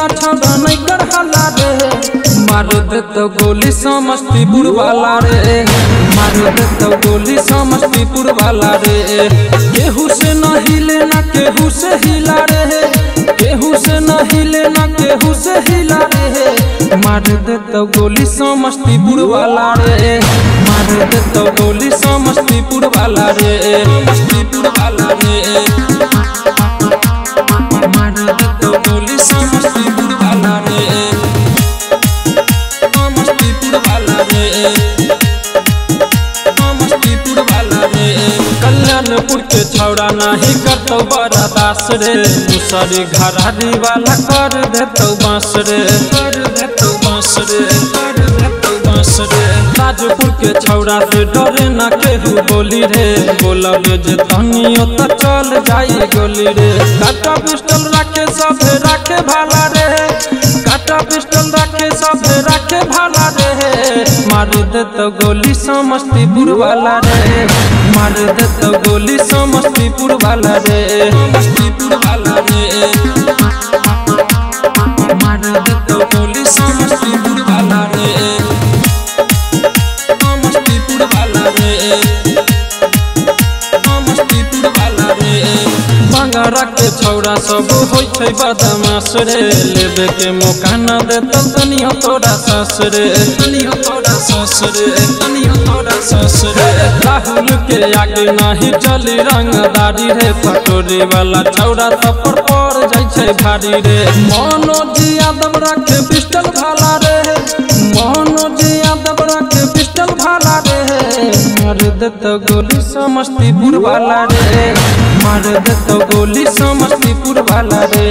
वाला छौड़ा नहीं कर हल्ला रे मार दे तो गोली समस्तीपुर वाला रे मार दे तो गोली समस्तीपुर वाला रे केहू से न हिले ना केहू से हिला रे केहू से न हिले ना केहू से हिला रे मार दे तो गोली समस्तीपुर वाला रे मार दे तो गोली समस्तीपुर वाला रे समस्तीपुर वाला रे मार दे तो गोली समस्तीपुर वाला रे समस्तीपुर वाला रे समस्तीपुर वाला रे कल्याणपुर के छौड़ा नहीं करतो बड़ा दास रे दूसरी घरारी वाला कर देतो बांस रे कर देतो बांस रे कर देतो बांस रे ताजपुर के छौड़ा से डरे ना केहू बोली रे बोलब जे तनियो तो चल जाई गोली रे काटा पिस्टल रखे सब रखे भाला रे काटा पिस्टल रखे सब रखे भाला रे मार दे तो गोली समस्तीपुर वाला रे मार दे तो गोली समस्तीपुर वाला रे समस्तीपुर वाला रे मार दे तो गोली समस्तीपुर वाला रे समस्तीपुर वाला रे समस्तीपुर वाला रे बंगारा के छौड़ा सब होय छै बदमाश रे लेबे के मौका न देतो तनियो तोरा सास रे तनियो तोरा सास रे तनियो तोरा सास रे राहुल के आगे नहीं चली रंगदारी रे पटोरी वाला छौड़ा थप्पड़ पड़ जाय छै भारी रे मनोज यादव रखे पिस्टल भाला रे मनोज यादव रखे पिस्टल भाला रे मार दे तो गोली समस्तीपुर वाला रे मार दे तो गोली समस्तीपुर वाला रे।